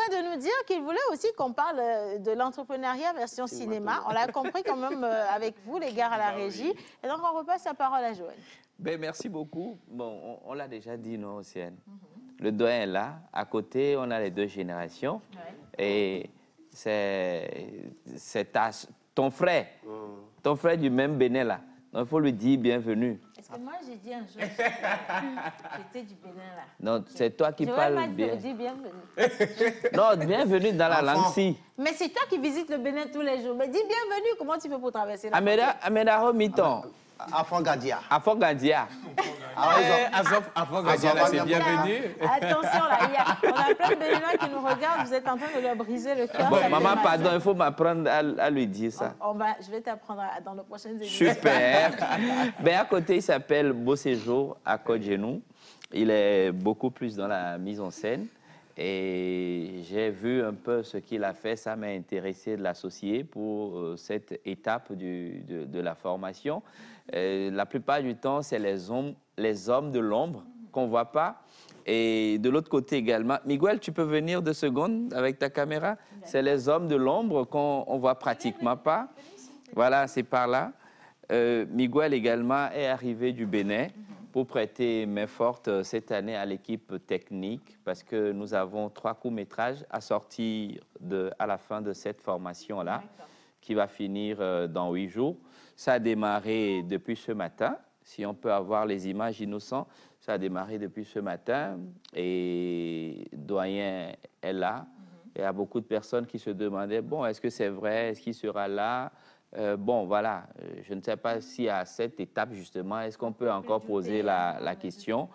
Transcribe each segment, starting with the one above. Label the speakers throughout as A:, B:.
A: train de nous dire qu'il voulait aussi qu'on parle de l'entrepreneuriat version cinéma. On l'a compris quand même avec vous, les gars, à la régie. Et donc, on repasse la parole à Joël.
B: Ben, merci beaucoup. Bon, on l'a déjà dit, non, Océane. Le doyen est là. À côté, on a les deux générations. Et c'est ton frère du même Bénin, là. Donc, il faut lui dire bienvenue.
A: Est-ce que moi, j'ai dit un jour, j'étais du Bénin, là?
B: Non, c'est toi qui parles bien.
A: Je dis bienvenue.
B: Non, bienvenue dans la langue, si.
A: Mais c'est toi qui visites le Bénin tous les jours. Mais dis bienvenue, comment tu fais pour traverser la
B: Ameda Homiton.
C: Afongadia.
B: Afongadia.
D: Afongadia, c'est bienvenue.
A: Attention, là, on a plein de Béninois qui nous regardent. Vous êtes en train de leur briser le cœur.
B: Bon, maman, pardon, il faut m'apprendre à lui dire ça.
A: Je vais t'apprendre dans les prochaines émissions.
B: Super. Ben, à côté, il s'appelle Beau Séjour à Côte-Genou. Il est beaucoup plus dans la mise en scène. Et j'ai vu un peu ce qu'il a fait. Ça m'a intéressé de l'associer pour cette étape de la formation. La plupart du temps, c'est les hommes de l'ombre qu'on ne voit pas. Et de l'autre côté également, Miguel, tu peux venir 2 secondes avec ta caméra? C'est les hommes de l'ombre qu'on ne voit pratiquement pas. Voilà, c'est par là. Miguel également est arrivé du Bénin pour prêter main forte cette année à l'équipe technique parce que nous avons 3 courts-métrages à sortir à la fin de cette formation-là qui va finir dans 8 jours. Ça a démarré depuis ce matin. Si on peut avoir les images innocentes, ça a démarré depuis ce matin et Doyen est là. Il y a beaucoup de personnes qui se demandaient, bon, est-ce que c'est vrai? Est-ce qu'il sera là? Bon, voilà, je ne sais pas si à cette étape, justement, est-ce qu'on peut encore poser la question?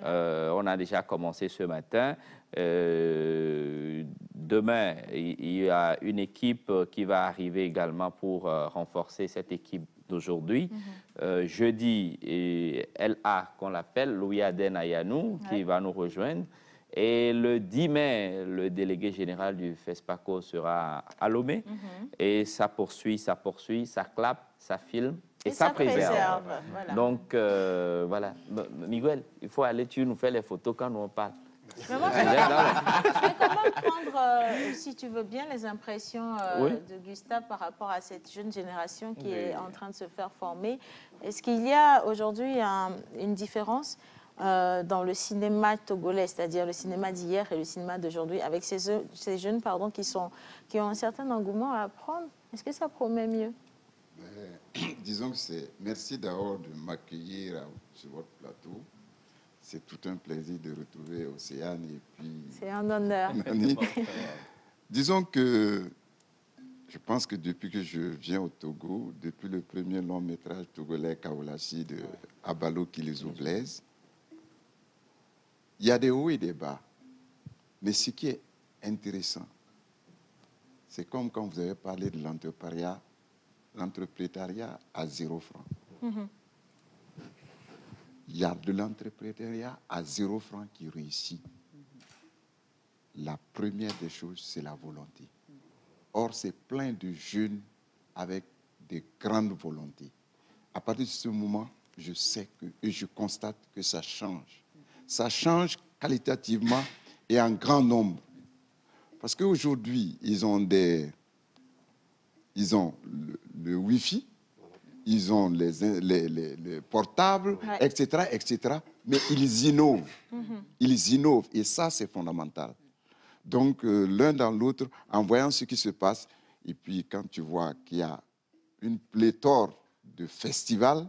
B: On a déjà commencé ce matin. Demain, il y a une équipe qui va arriver également pour renforcer cette équipe d'aujourd'hui. Jeudi, LA, qu'on l'appelle, Louis Aden Ayanou, qui va nous rejoindre. Et le 10 mai, le délégué général du FESPACO sera à Lomé. Et ça poursuit, ça clappe, ça filme et ça préserve.
A: Voilà.
B: Donc, voilà. Miguel, il faut aller, tu nous fais les photos quand nous on parle.
A: Mais moi, je vais quand même prendre, si tu veux bien, les impressions de Gustave par rapport à cette jeune génération qui est en train de se faire former. Est-ce qu'il y a aujourd'hui une différence dans le cinéma togolais, c'est-à-dire le cinéma d'hier et le cinéma d'aujourd'hui, avec ces jeunes qui ont un certain engouement à apprendre? Est-ce que ça promet mieux?
E: Disons que c'est... Merci d'abord de m'accueillir sur votre plateau. C'est tout un plaisir de retrouver Océane et puis...
A: C'est un honneur.
E: Disons que je pense que depuis que je viens au Togo, depuis le premier long métrage togolais Kaolachi de Abalo Kilizou Blaise, il y a des hauts et des bas. Mais ce qui est intéressant, c'est comme quand vous avez parlé de l'entrepreneuriat à 0 francs. Il y a de l'entrepreneuriat à 0 francs qui réussit. La première des choses, c'est la volonté. Or, c'est plein de jeunes avec de grandes volontés. À partir de ce moment, je sais et je constate que ça change. Ça change qualitativement et en grand nombre. Parce qu'aujourd'hui, ils ont le Wi-Fi, ils ont les portables, etc. Mais ils innovent. Ils innovent. Et ça, c'est fondamental. Donc, l'un dans l'autre, en voyant ce qui se passe, et puis quand tu vois qu'il y a une pléthore de festivals,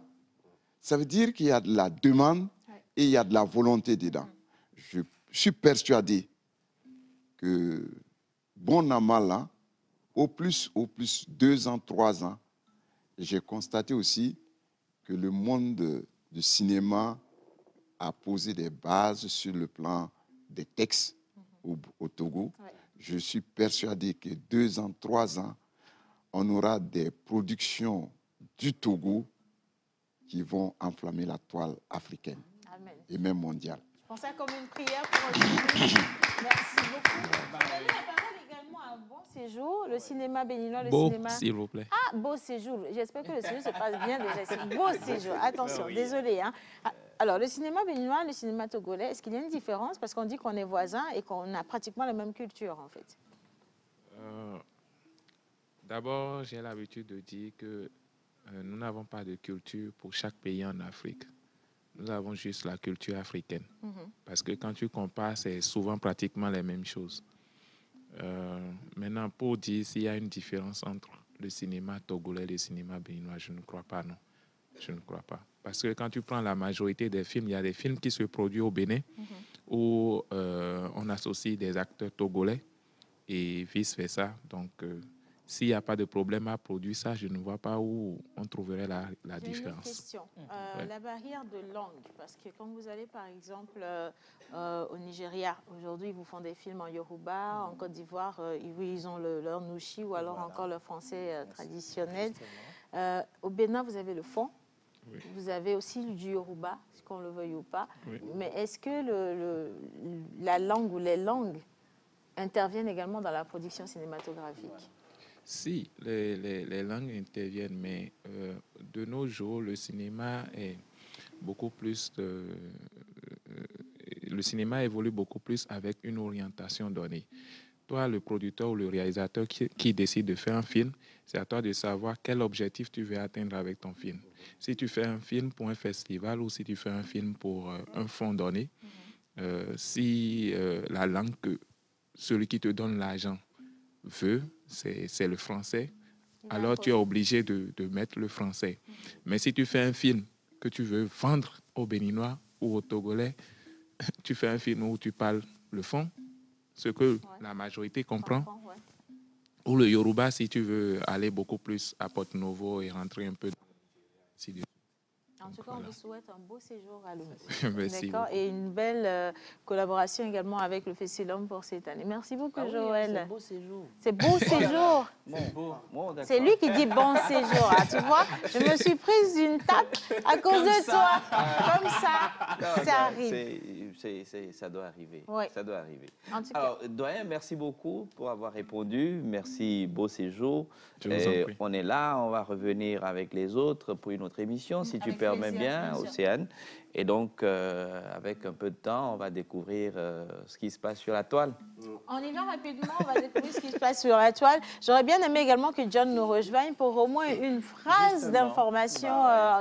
E: ça veut dire qu'il y a de la demande et il y a de la volonté dedans. Je suis persuadé que, bon an, mal an, au plus 2 ans, 3 ans, j'ai constaté aussi que le monde du cinéma a posé des bases sur le plan des textes au Togo. Je suis persuadé que 2 ans, 3 ans, on aura des productions du Togo qui vont enflammer la toile africaine.
A: Amen.
E: Et même mondiale.
A: Je prends ça comme une prière pour aujourd'hui. Merci beaucoup. Vous avez la parole également à Bon Séjour. Le le cinéma béninois, le
C: Beau,
A: cinéma...
C: s'il vous plaît.
A: Ah, Beau Séjour. J'espère que le séjour se passe bien déjà. C'est Beau Séjour. Attention, désolé. Hein. Alors, le cinéma béninois, le cinéma togolais, est-ce qu'il y a une différence? Parce qu'on dit qu'on est voisins et qu'on a pratiquement la même culture, en fait.
C: D'abord, j'ai l'habitude de dire que nous n'avons pas de culture pour chaque pays en Afrique. Nous avons juste la culture africaine. Parce que quand tu compares, c'est souvent pratiquement les mêmes choses. Maintenant, pour dire s'il y a une différence entre le cinéma togolais et le cinéma béninois, je ne crois pas, non. Je ne crois pas. Parce que quand tu prends la majorité des films, il y a des films qui se produisent au Bénin où on associe des acteurs togolais et vice-versa. Donc, s'il n'y a pas de problème à produire ça, je ne vois pas où on trouverait la différence.
A: J'ai une question. La barrière de langue, parce que quand vous allez par exemple au Nigeria, aujourd'hui ils vous font des films en Yoruba, en Côte d'Ivoire, ils ont leur nouchi ou alors encore le français traditionnel. Au Bénin, vous avez le fond, vous avez aussi du Yoruba, qu'on le veuille ou pas. Mais est-ce que la langue ou les langues interviennent également dans la production cinématographique?
C: Si, les langues interviennent, mais de nos jours, le cinéma est beaucoup plus... le cinéma évolue beaucoup plus avec une orientation donnée. Toi, le producteur ou le réalisateur qui décide de faire un film, c'est à toi de savoir quel objectif tu veux atteindre avec ton film. Si tu fais un film pour un festival ou si tu fais un film pour un fonds donné, si la langue que celui qui te donne l'argent veut, c'est le français, alors tu es obligé de mettre le français. Mais si tu fais un film que tu veux vendre aux Béninois ou aux Togolais, tu fais un film où tu parles le fond, ce que la majorité comprend, ou le Yoruba si tu veux aller beaucoup plus à Porto Novo et rentrer un peu dans...
A: En tout cas, on vous souhaite un beau séjour à Lomé.
C: Merci.
A: Et une belle collaboration également avec le Festival pour cette année. Merci beaucoup, Joël.
B: C'est beau séjour.
A: C'est beau séjour. C'est lui qui dit bon séjour. Hein, tu vois, je me suis prise une tape à cause de toi. Comme ça, ça arrive.
B: Ça doit arriver.
A: Oui.
B: Ça doit arriver.
A: En tout cas.
B: Alors, Doyen, merci beaucoup pour avoir répondu. Merci, beau séjour.
C: Je vous en prie.
B: On est là, on va revenir avec les autres pour une autre émission, si tu permets bien, Océane. Et donc, avec un peu de temps, on va découvrir ce qui se passe sur la toile.
A: On y va rapidement, on va découvrir ce qui se passe sur la toile. J'aurais bien aimé également que John nous rejoigne pour au moins une phrase d'information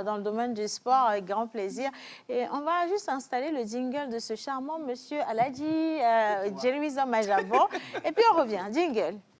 A: dans le domaine du sport, avec grand plaisir. Et on va juste installer le jingle de ce charmant monsieur Aladji Jeremiza Majabo. Et puis on revient, jingle.